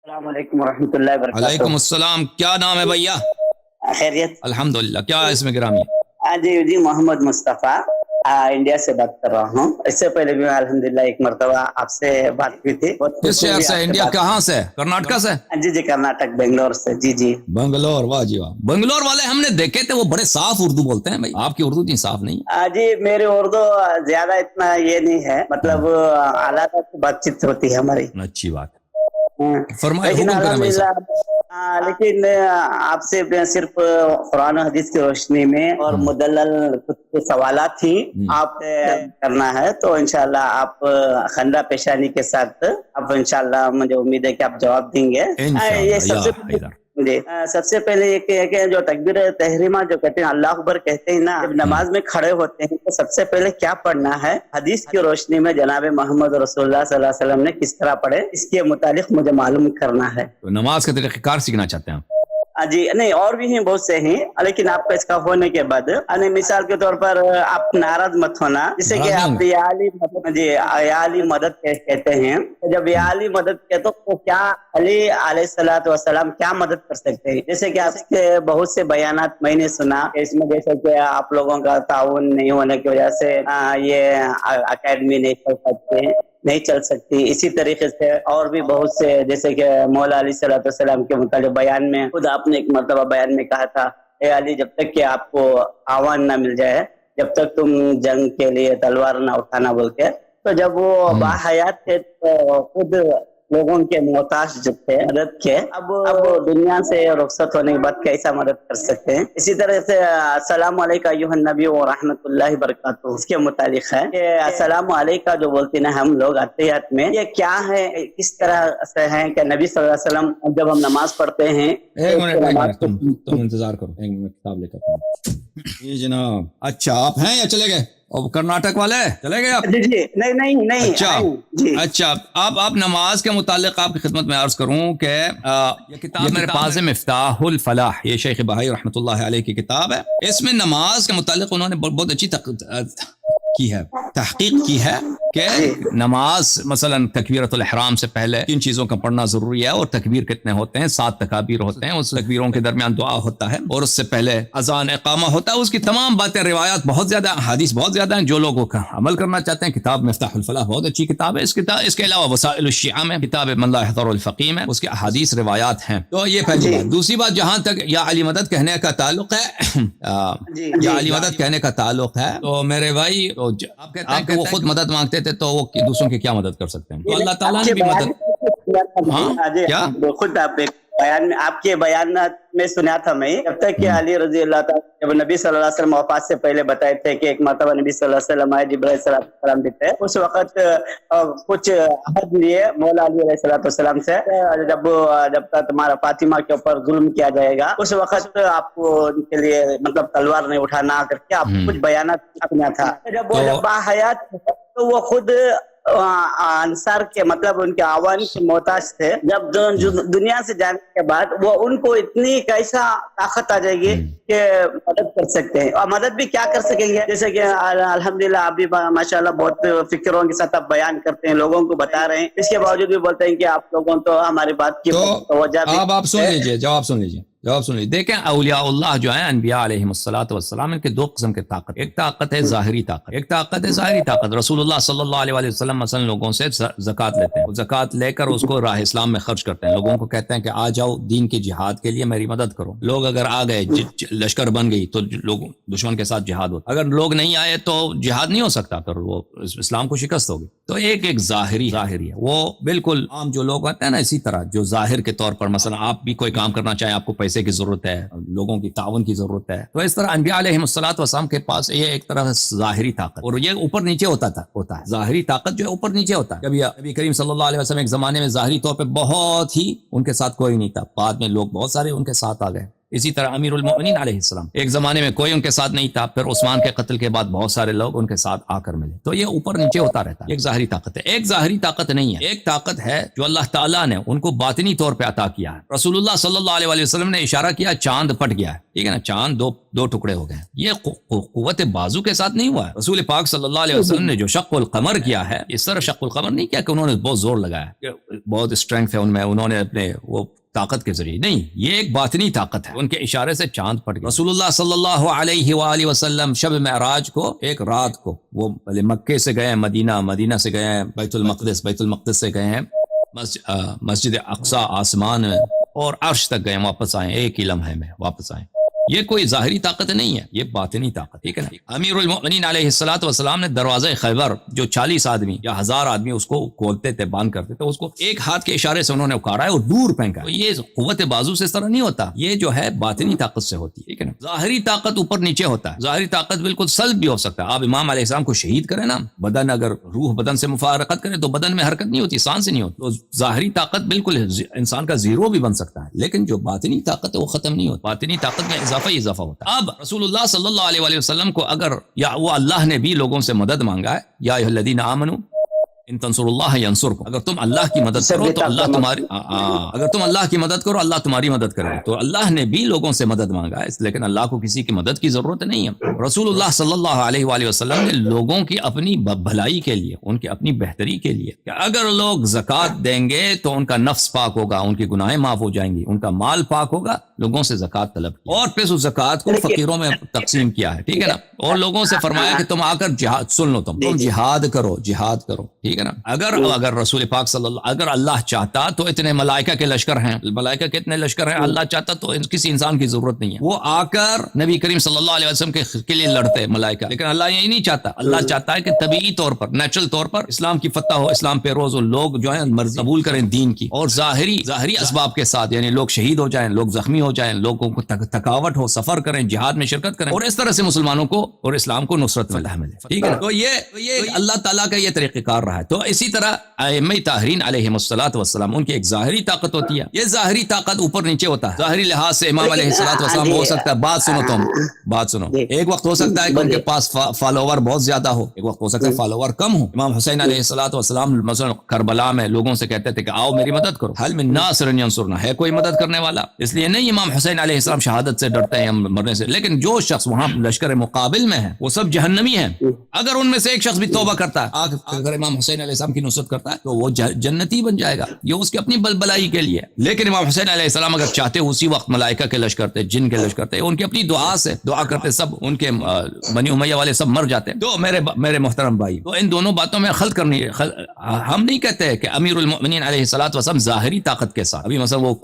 السلام علیکم ورحمۃ اللہ وبرکاتہ۔ وعلیکم السلام، کیا نام ہے بھیا؟ خیریت؟ الحمدللہ، کیا اسم گرامی ہے؟ جی محمد مصطفیٰ، انڈیا سے بات کر رہا ہوں۔ اس سے پہلے بھی الحمدللہ ایک مرتبہ آپ سے بات ہوئی تھی، بہت کس خوشی شہر ہوئی سے؟ آپ انڈیا بات کہاں سے؟ کرناٹکا سے؟ جی کرناٹک، بنگلور سے۔ جی بنگلور، واہ جی واہ، بنگلور والے ہم نے دیکھے تھے، وہ بڑے صاف اردو بولتے ہیں بھائی، آپ کی اردو اتنی صاف نہیں جی میری اردو زیادہ اتنا یہ نہیں ہے، مطلب اعلیٰ سے بات چیت ہوتی ہے ہماری۔ ہے۔ اچھی بات، ہاں، فرمائے، لیکن حکم کریں بھائی الحمدللہ صاحب۔ لیکن آپ سے میں صرف قرآن و حدیث کی روشنی میں اور مدلل کچھ سوالات ہی آپ سے کرنا ہے، تو انشاءاللہ آپ خندہ پیشانی کے ساتھ آپ انشاءاللہ مجھے امید ہے کہ آپ جواب دیں گے۔ یہ انشاءاللہ یا حیدر۔ جی سب سے پہلے یہ کہ جو تکبیر تحریمہ جو کہتے ہیں، اللہ اکبر کہتے ہیں نا، جب نماز میں کھڑے ہوتے ہیں تو سب سے پہلے کیا پڑھنا ہے؟ حدیث کی روشنی میں جناب محمد رسول اللہ صلی اللہ علیہ وسلم نے کس طرح پڑھے، اس کے متعلق مجھے معلوم کرنا ہے۔ تو نماز کا طریقہ کار سیکھنا چاہتے ہیں آپ؟ جی نہیں، اور بھی ہیں بہت سے ہیں، لیکن آپ کا اس کا ہونے کے بعد مثال کے طور پر آپ ناراض مت ہونا، جسے کہ آپ یا علی مدد، جی یا علی مدد کہتے ہیں۔ جب یا علی مدد کہتے تو کیا علی علیہ الصلوۃ والسلام کیا مدد کر سکتے ہیں؟ جیسے کہ آپ کے بہت سے بیانات میں نے سنا، اس میں جیسے کہ آپ لوگوں کا تعاون نہیں ہونے کی وجہ سے یہ اکیڈمی نہیں چل سکتی، اسی طریقے سے اور بھی بہت سے، جیسے کہ مولا علیہ الصلوۃ والسلام کے متعلق بیان میں خود آپ نے ایک مرتبہ بیان میں کہا تھا، اے علی جب تک کہ آپ کو آوان نہ مل جائے، جب تک تم جنگ کے لیے تلوار نہ اٹھانا بول کے۔ تو جب وہ باحیات تھے تو خود لوگوں کے محتاج جو تھے مدد کے، اب دنیا سے رخصت ہونے کے بعد کیسا مدد کر سکتے ہیں؟ اسی طرح سے السلام علیکم ایھا النبی ورحمۃ اللہ وبرکاتہ، اس کے متعلق ہے کہ السلام علیکم جو بولتے ہیں ہم لوگ اتحیات میں، یہ کیا ہے، کس طرح سے ہے کہ نبی صلی اللہ علیہ وسلم جب ہم نماز پڑھتے ہیں۔ ایک منٹ تم انتظار کرو، ایک منٹ کتاب لے کر جی جناب۔ اچھا آپ ہیں یا چلے گئے؟ اور کرناٹک والے چلے گئے آپ؟ جی نہیں اچھا آپ نماز کے متعلق آپ کی خدمت میں عرض کروں کہ یہ کتاب میرے پاس ہے، مفتاح الفلاح، یہ شیخ بہائی رحمۃ اللہ علیہ کی کتاب ہے۔ اس میں نماز کے متعلق انہوں نے بہت اچھی تحقیق کی ہے کہ نماز مثلا تکبیرۃ الاحرام سے پہلے کن چیزوں کا پڑھنا ضروری ہے، اور تکبیر کتنے ہوتے ہیں؟ 7 تکابیر ہوتے ہیں، اس تکبیروں کے درمیان دعا ہوتا ہے، اور اس سے پہلے اذان اقامہ ہوتا ہے۔ اس کی تمام باتیں، روایات بہت زیادہ، حدیث بہت زیادہ ہیں۔ جو لوگوں کا عمل کرنا چاہتے ہیں، کتاب مفتاح الفلاح بہت اچھی کتاب ہے۔ اس کے علاوہ وسائل الشیعہ میں کتاب من لا يحضر الفقیہ میں اس کے احادیث روایات ہیں۔ تو یہ پہلی بات۔ دوسری بات، جہاں تک یا علی مدد کہنے کا تعلق ہے، یا علی مدد کہنے کا تعلق ہے، تو میرے بھائی آپ کہتے ہیں کہ وہ خود مدد مانگتے تھے، تو وہ دوسروں کی کیا مدد کر سکتے ہیں؟ تو اللہ تعالیٰ نے بھی مدد کیا خود آپ بیان میں، آپ کے بیانات میں سنا تھا میں، جب تک کہ علی رضی اللہ تعالیٰ جب نبی صلی اللہ علیہ وسلم وفات سے پہلے بتائے تھے کہ ایک مرتبہ نبی صلی اللہ علیہ وسلم آئے، جبرائیل صلی اللہ علیہ وسلم بھی تھے، اس وقت کچھ عہد لیے مولا علی علیہ السلام سے، جب تک تمہارا فاطمہ کے اوپر ظلم کیا جائے گا اس وقت آپ کو ان کے لیے مطلب تلوار نہیں اٹھانا کر کے آپ کچھ بیانات اپنا تھا۔ جب وہ باحیات تو وہ خود انصار کے مطلب ان کے عوام کے محتاج تھے، جب دنیا سے جانے کے بعد وہ ان کو اتنی کیسا طاقت آ جائے گی کہ مدد کر سکتے ہیں، اور مدد بھی کیا کر سکیں گے؟ جیسے کہ الحمدللہ آپ بھی ماشاءاللہ بہت فکروں کے ساتھ آپ بیان کرتے ہیں، لوگوں کو بتا رہے ہیں، اس کے باوجود بھی بولتے ہیں کہ آپ لوگوں تو ہماری بات کی توجہ بھی۔ آپ سن لیجئے، جواب سن لیجئے۔ دیکھیں اولیاء اللہ جو ہیں، انبیاء علیہم الصلوۃ والسلام، ان کے 2 قسم کے طاقت، ایک طاقت ہے ظاہری طاقت، ایک طاقت ہے ظاہری طاقت۔ رسول اللہ صلی اللہ علیہ وسلم مثلا لوگوں سے زکوٰۃ لیتے ہیں، زکوٰۃ لے کر اس کو راہ اسلام میں خرچ کرتے ہیں، لوگوں کو کہتے ہیں کہ آ جاؤ دین کے جہاد کے لیے میری مدد کرو۔ لوگ اگر آ گئے، لشکر بن گئی، تو لوگ دشمن کے ساتھ جہاد ہوتا، اگر لوگ نہیں آئے تو جہاد نہیں ہو سکتا، پھر وہ اسلام کو شکست ہوگی۔ تو ایک ظاہری ہے، وہ بالکل عام جو لوگ ہوتے ہیں نا، اسی طرح جو ظاہر کے طور پر مثلا آپ بھی کوئی کام کرنا چاہیں، آپ کو پیسے کی ضرورت ہے، لوگوں کی تعاون کی ضرورت ہے، تو اس طرح انبیاء علیہم الصلوۃ والسلام کے پاس یہ ایک طرح سے ظاہری طاقت، اور یہ اوپر نیچے ہوتا ہے، ظاہری طاقت جو ہے اوپر نیچے ہوتا ہے۔ کبھی نبی کریم صلی اللہ علیہ وسلم ایک زمانے میں ظاہری طور پہ بہت ہی ان کے ساتھ کوئی نہیں تھا، بعد میں لوگ بہت سارے ان کے ساتھ آ گئے، اسی طرح امیر المؤمنین علیہ السلام ایک زمانے میں کوئی ان کے ساتھ نہیں تھا، پھر عثمان کے قتل کے بعد بہت سارے لوگ ان کے ساتھ آ کر ملے. تو یہ اوپر نیچے ہوتا رہتا ہے. ایک ظاہری طاقت ہے، ایک ظاہری طاقت نہیں ہے. ایک طاقت ہے جو اللہ تعالیٰ نے ان کو باطنی طور پہ عطا کیا ہے. رسول اللہ صلی اللہ علیہ وسلم نے اشارہ کیا، چاند پٹ گیا ہے، ٹھیک ہے نا، چاند دو ٹکڑے ہو گئے. یہ قوت بازو کے ساتھ نہیں ہوا ہے. رسول پاک صلی اللہ علیہ وسلم نے جو شق القمر کیا ہے، اس طرح شق القمر نہیں کیا کہ انہوں نے بہت زور لگایا، بہت اسٹرینتھ ہے ان میں، انہوں نے اپنے وہ طاقت کے ذریعے نہیں. یہ ایک باطنی طاقت ہے. ان کے اشارے سے چاند پٹ گیا. رسول اللہ صلی اللہ علیہ وآلہ وسلم شب معراج کو ایک رات کو وہ مکے سے گئے مدینہ، مدینہ سے گئے بیت المقدس، بیت المقدس سے گئے ہیں مسجد اقصی آسمان میں، اور عرش تک گئے، واپس آئے ایک ہی لمحے میں واپس آئے. یہ کوئی ظاہری طاقت نہیں ہے، یہ باطنی طاقت، ٹھیک ہے نا. امیر المؤمنین علیہ الصلوۃ والسلام نے دروازہ خیبر جو 40 آدمی یا 1000 آدمی اس کو کھولتے تھے، باندھ کرتے تھے، اس کو ایک ہاتھ کے اشارے سے انہوں نے اکھاڑا ہے اور دور پھینکا. تو یہ قوت بازو سے اس طرح نہیں ہوتا، یہ جو ہے باطنی طاقت سے ہوتی ہے، ٹھیک ہے نا. ظاہری طاقت اوپر نیچے ہوتا ہے. ظاہری طاقت بالکل سلب بھی ہو سکتا ہے. آپ امام علیہ السلام کو شہید کریں نا، بدن اگر روح بدن سے مفارقت کرے تو بدن میں حرکت نہیں ہوتی، سانس نہیں ہوتی. تو ظاہری طاقت بالکل انسان کا زیرو بھی بن سکتا ہے، لیکن جو باطنی طاقت ہے وہ ختم نہیں ہوتی. باطنی طاقت میں اضافہ ہی اضافہ ہوتا ہے. اب رسول اللہ صلی اللہ علیہ وسلم کو اگر یا وہ اللہ نے بھی لوگوں سے مدد مانگا ہے، یا ایھا الذین آمنوا ان تنصروا اللہ ینصرکم، اگر تم اللہ کی مدد کرو تو اللہ تمہاری اگر تم اللہ کی مدد کرو اللہ تمہاری مدد کرے گا. تو اللہ نے بھی لوگوں سے مدد مانگا ہے، لیکن اللہ کو کسی کی مدد کی ضرورت نہیں ہے. رسول اللہ صلی اللہ علیہ وآلہ وسلم نے لوگوں کی اپنی بھلائی کے لیے، ان کی اپنی بہتری کے لیے، کہ اگر لوگ زکوٰۃ دیں گے تو ان کا نفس پاک ہوگا، ان کی گناہیں معاف ہو جائیں گی، ان کا مال پاک ہوگا، لوگوں سے زکوٰۃ طلب کی اور پھر اس زکوٰۃ کو فقیروں میں تقسیم کیا ہے، ٹھیک ہے نا. اور لوگوں سے فرمایا کہ تم آ کر جہاد، سن لو، تم جہاد کرو، جہاد کرو، ٹھیک ہے نا. اگر رسول پاک صلی اللہ، اگر اللہ چاہتا تو اتنے ملائکہ کے لشکر ہیں، ملائکہ کے اتنے لشکر ہیں، اللہ چاہتا تو کسی انسان کی ضرورت نہیں ہے. وہ آ کر نبی کریم صلی اللہ علیہ وسلم کے لیے لڑتے ملائکہ، لیکن اللہ یہی نہیں چاہتا. اللہ چاہتا ہے کہ طبیعی طور پر، نیچرل طور پر اسلام کی فتح ہو، اسلام پہ روز لوگ جو ہیں مرضی قبول کریں دین کی، اور ظاہری اسباب کے ساتھ، یعنی لوگ شہید ہو جائیں، لوگ زخمی ہو جائیں، لوگوں کو تھکاوٹ ہو، سفر کریں، جہاد میں شرکت کریں، اور اس طرح سے مسلمانوں کو اور اسلام کو نصرت فتح ملے، ٹھیک ہے. تو یہ اللہ تعالیٰ کا یہ طریقہ کار رہا ہے. تو اسی طرح ائمہ طاہرین علیہ الصلوۃ والسلام، ان کی ایک ظاہری طاقت ہوتی ہے. یہ ظاہری طاقت اوپر نیچے ہوتا ہے. ظاہری لحاظ سے امام علیہ الصلوۃ والسلام ہو سکتا ہے، بات سنو، ایک وقت ہو سکتا ہے کہ ان کے پاس فالوور بہت زیادہ ہو، ایک وقت ہو سکتا ہے فالوور کم ہو. امام حسین علیہ الصلوۃ والسلام مثلا کربلا میں لوگوں سے کہتے تھے کہ آؤ میری مدد کرو، حل من ناصر ینصرنا، ہے کوئی مدد کرنے والا؟ اس لیے نہیں امام حسین علیہ السلام شہادت سے ڈرتے ہیں مرنے سے، لیکن جو شخص وہاں لشکر مقابل میں ہے وہ سب جہنمی ہیں. اگر ان میں سے ایک شخص بھی توبہ کرتا ہے، اگر امام حسین علیہ السلام کی نصرت کرتا ہے تو وہ جنتی بن جائے گا. یہ اس کی اپنی بلبلائی کے لیے. لیکن امام حسین علیہ السلام اگر چاہتے اسی وقت ملائکہ کے لشکر تھے، جن کے لشکر تھے، ان کی اپنی دعا سے دعا کرتے، سب ان کے بنی امیہ والے سب مر جاتے. تو میرے محترم بھائی، تو ان دونوں باتوں میں خلط کرنی ہے. ہم نہیں کہتے کہ امیر المؤمنین علیہ الصلوۃ والسلام ظاہری طاقت کے ساتھ، ابھی مثلا وہ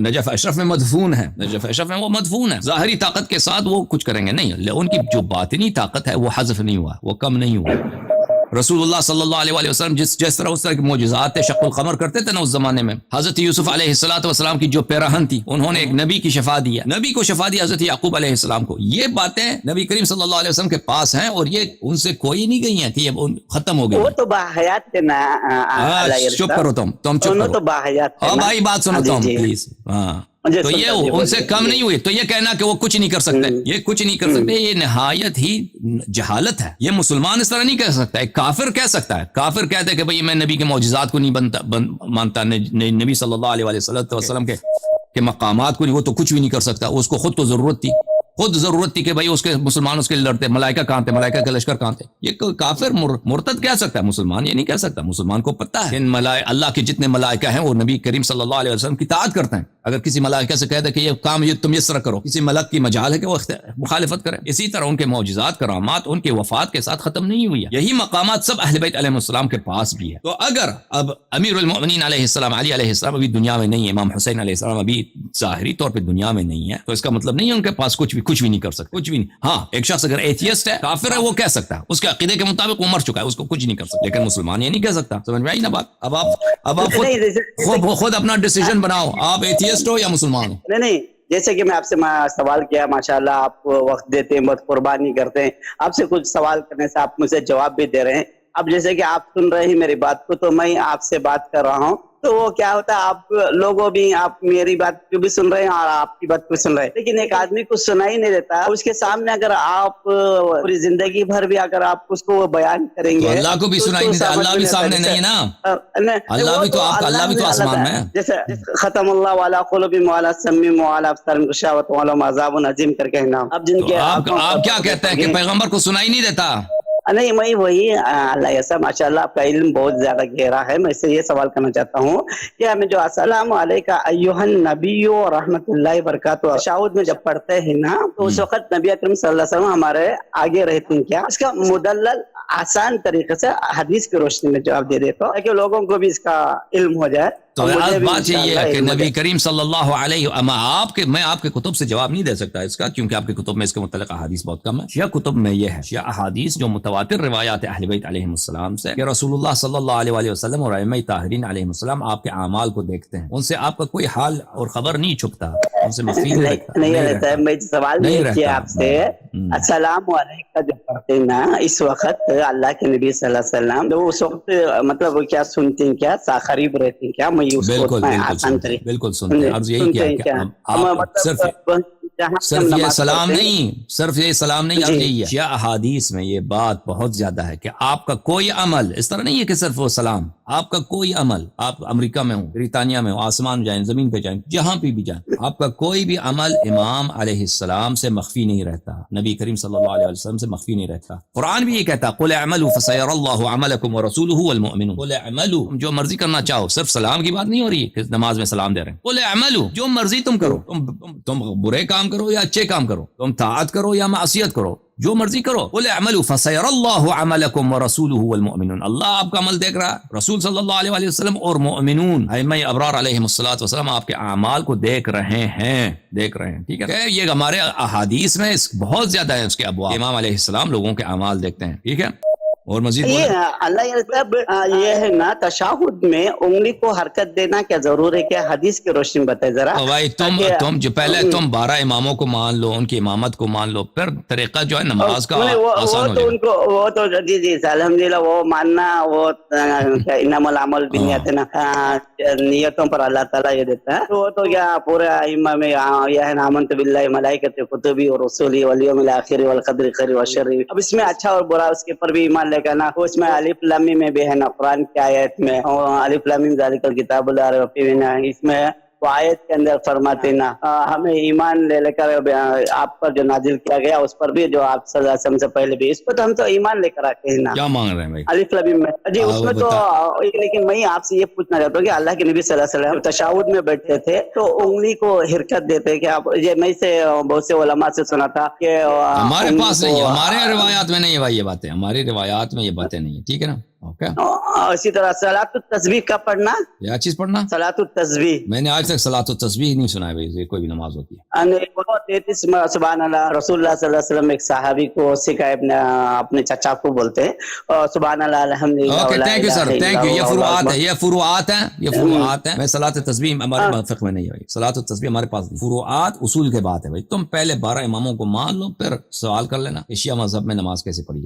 نجف اشرف میں مدفون ہے، نجف اشرف میں وہ مدفون ہے، ظاہری طاقت کے ساتھ وہ کچھ کریں گے نہیں. ان کی جو باطنی طاقت ہے وہ حذف نہیں ہوا، وہ کم نہیں ہوا. رسول اللہ صلی اللہ علیہ وسلم جس طرح اس طرح کے معجزات تھے، شق القمر کرتے تھے نا اس زمانے میں. حضرت یوسف علیہ السلام کی جو پیراہن تھی، انہوں نے ایک نبی کی شفا دیا، نبی کو شفا دی حضرت یعقوب علیہ السلام کو. یہ باتیں نبی کریم صلی اللہ علیہ وسلم کے پاس ہیں، اور یہ ان سے کوئی نہیں گئی ہیں کہ یہ ختم ہو گئی. وہ تو باحیات تھے نا. چپ کرو تم چپ کرو تو باحیات. ہاں بھائی بات سنو تم پلیز. ہاں تو یہ ان سے کم نہیں ہوئی. تو یہ کہنا کہ وہ کچھ نہیں کر سکتے، یہ کچھ نہیں کر سکتے، یہ نہایت ہی جہالت ہے. یہ مسلمان اس طرح نہیں کہہ سکتا. ایک کافر کہہ سکتا ہے. کافر کہتے ہیں کہ بھئی میں نبی کے معجزات کو نہیں مانتا، نبی صلی اللہ علیہ وسلم کے مقامات کو نہیں، وہ تو کچھ بھی نہیں کر سکتا. اس کو خود تو ضرورت تھی کہ بھئی اس کے مسلمان اس کے لڑتے، ملائکہ کہاں تھے، ملائکہ کے لشکر کہاں تھے. یہ کافر مرتد کہہ سکتا ہے، مسلمان یہ نہیں کہہ سکتا. مسلمان کو پتہ ہے اللہ کے جتنے ملائکہ ہیں وہ نبی کریم صلی اللہ علیہ وسلم کی اطاعت کرتے ہیں. اگر کسی ملائکہ سے کہہ دے کہ یہ کام تم اس طرح کرو، کسی ملک کی مجال ہے کہ وہ مخالفت کرے. اسی طرح ان کے معجزات، کرامات ان کے وفات کے ساتھ ختم نہیں ہوئی ہے. یہی مقامات سب اہل بیت علیہ السلام کے پاس بھی ہے. تو اگر اب امیر المؤمنین علیہ السلام، علی علیہ السلام ابھی دنیا میں نہیں ہے، امام حسین علیہ السلام ابھی ظاہری طور پہ دنیا میں نہیں ہے، تو اس کا مطلب نہیں ہے ان کے پاس کچھ بھی نہیں کر سکتے، کچھ بھی نہیں. ہاں ایک شخص اگر ایتھیسٹ ہے، کافر ہے، وہ کہہ سکتا ہے، اس کے عقیدے کے مطابق وہ مر چکا ہے، اس کو کچھ نہیں کر سکتا. لیکن مسلمان یہ نہیں کہہ سکتا. سمجھ میں آئی نا بات؟ اب آپ خود اپنا ڈیسیژن بناؤ، آپ ایتھیسٹ ہو یا مسلمان ہو. نہیں، جیسے کہ میں آپ سے سوال کیا، ماشاءاللہ آپ وقت دیتے ہیں، بہت قربانی کرتے ہیں. آپ سے کچھ سوال کرنے سے آپ مجھے جواب بھی دے رہے ہیں. اب جیسے کہ آپ سن رہے ہیں میری بات کو، تو میں آپ سے بات کر رہا ہوں، تو وہ کیا ہوتا ہے آپ لوگوں بھی آپ میری بات کو بھی سن رہے ہیں اور آپ کی بات کو سن رہے ہیں, لیکن ایک آدمی کو سنا ہی نہیں دیتا. اس کے سامنے اگر آپ پوری زندگی بھر بھی اگر آپ اس کو بیان کریں تو گے اللہ کو بھی تو اس سنائی نہیں دیتا, سمجھ اللہ میں بھی آتا. سامنے نہیں ہے نا, اللہ بھی تو آپ کا, اللہ بھی تو آسمان میں ہے. جیسے ختم اللہ والا قلوبہم وعلی سمعہم وعلی ابصارہم غشاوۃ ولہم عذاب عظیم کر کے ہے نا. اب جن تو کے آپ کیا کہتے ہیں کہ پیغمبر کو سنائی نہیں دیتا؟ نہیں میں وہی اللہ ایسا ماشاء اللہ آپ کا علم بہت زیادہ گہرا ہے. میں سے یہ سوال کرنا چاہتا ہوں کہ ہمیں جو السلام علیکم ایھا النبی و رحمۃ اللہ وبرکاتہ تشہد میں جب پڑھتے ہیں نا تو اس وقت نبی اکرم صلی اللہ علیہ وسلم ہمارے آگے رہتے ہیں, کیا اس کا مدلل آسان طریقے سے حدیث کی روشنی میں جواب دے دیتا ہوں تاکہ لوگوں کو بھی اس کا علم ہو جائے. تو بات یہ ہے کہ نبی کریم صلی اللہ علیہ وسلم میں آپ کے کتب سے جواب نہیں دے سکتا اس کا, کیونکہ آپ کے کتب میں اس کے متعلق احادیث بہت کم ہے. شیعہ کتب میں یہ ہے, شیعہ احادیث جو متواتر روایات اہل بیت علیہم السلام سے کہ رسول اللہ صلی اللہ علیہ وسلم اور ائمہ طاہرین علیہم السلام آپ کے اعمال کو دیکھتے ہیں, ان سے آپ کا کوئی حال اور خبر نہیں چھپتا, ان سے مخفی نہیں رہتا ہے. میں سوال یہ کیا آپ سے, السلام علیکم جو پڑھتے ہیں نا اس وقت اللہ کے نبی صلی اللہ علیہ وسلم تو اس وقت مطلب وہ کیا سنتے ہیں, کیا قریب رہتے ہیں کیا؟ بالکل سنتے ہیں. عرض یہی کیا کہ آپ صرف یہ سلام نہیں, صرف یہ سلام نہیں, عرض یہی ہے شیعہ احادیث میں یہ بات بہت زیادہ ہے کہ آپ کا کوئی عمل اس طرح نہیں ہے کہ صرف وہ سلام, آپ کا کوئی عمل, آپ امریکہ میں ہوں, بریطانیہ میں ہوں, آسمان جائیں, زمین پہ جائیں, جہاں پہ بھی جائیں, آپ کا کوئی بھی عمل امام علیہ السلام سے مخفی نہیں رہتا, نبی کریم صلی اللہ علیہ وسلم سے مخفی نہیں رہتا. قرآن بھی یہ کہتا قل اعملوا فسيرى الله عملكم ورسوله والمؤمنون. قل اعملوا, جو مرضی کرنا چاہو, صرف سلام کی بات نہیں ہو رہی ہے کہ نماز میں سلام دے رہے ہیں. قل اعملوا, جو مرضی تم کرو, تم برے کام کرو یا اچھے کام کرو, تم طاعت کرو یا معصیت کرو, جو مرضی کرو. قل اعملوا فسيرى الله عملكم ورسوله والمؤمنون. اللہ آپ کا عمل دیکھ رہا ہے, رسول صلی اللہ علیہ وسلم اور مؤمنون ائمہ ابرار علیہم الصلوۃ والسلام آپ کے اعمال کو دیکھ رہے ہیں. ٹھیک ہے, یہ ہمارے احادیث میں بہت زیادہ ہے اس کے ابواب, امام علیہ السلام لوگوں کے اعمال دیکھتے ہیں. ٹھیک ہے, اور مزید اللہ یہ ہے نا تشہد میں انگلی کو حرکت دینا کیا ضرور ہے, کیا حدیث کی روشنی بتائے ذرا. بھائی تم جو پہلے تم 12 اماموں کو مان لو, ان کی امامت کو مان لو, پھر طریقہ جو ہے نماز کا آسان ہو جائے. وہ تو جی الحمدللہ وہ ماننا, وہ انما الاعمال بالنیات نا, نیتوں پر اللہ تعالیٰ یہ دیتا ہے. تو وہ تو کیا پورے ائمہ میں یہ ہے نا آمنت باللہ ملائکۃ کتبی اور رسولی والیوم الاخر والقدر خیر و شر. اب اس میں اچھا اور برا اس کے پر بھی ایمان لے کر نا, اس میں الف لام میم میں بھی ہے نا قرآن کی آیت میں الف لام میم ذالک الکتاب لا ریب فیہ, اس میں وہ آیت کے اندر فرماتے نا ہمیں ایمان لے کر آپ پر جو نازل کیا گیا اس پر بھی, جو آپ صلی اللہ علیہ وسلم سے پہلے بھی, اس پر تو ہم تو ایمان لے کر آتے ہیں نا. کیا مانگ رہے ہیں بھائی الف لام میم میں جی اس میں تو, لیکن میں آپ سے یہ پوچھنا چاہتا ہوں کہ اللہ کے نبی صلی اللہ علیہ وسلم تشہد میں بیٹھتے تھے تو انگلی کو حرکت دیتے کہ آپ, یہ میں سے بہت سے علماء سے سنا تھا کہ ہمارے پاس نہیں, ہمارے روایات میں نہیں ہے بھائی یہ باتیں, ہماری روایات میں یہ باتیں نہیں ہے. ٹھیک ہے نا, اسی طرح صلاۃ التسبیح کا پڑھنا, کیا چیز پڑھنا, صلاۃ التسبیح. میں نے آج تک صلاۃ التسبیح نہیں سنا ہے بھائی, کوئی بھی نماز ہوتی ہے. 33 سبحان اللہ, رسول اللہ صلی اللہ علیہ وسلم ایک صحابی کو سکھائے, اپنے چچا کو بولتے ہیں سبحان اللہ الحمدللہ. Okay, thank you sir, thank you. یہ فروعات ہے, یہ فروعات ہیں. میں صلاۃ التسبیح ہمارے فقہ میں نہیں ہے بھائی, صلاۃ التسبیح ہمارے پاس نہیں. فروعات اصول کے بات ہے بھائی. تم پہلے 12 اماموں کو مان لو, پھر سوال کر لینا شیعہ مذہب میں نماز کیسے پڑھی جاتی ہے.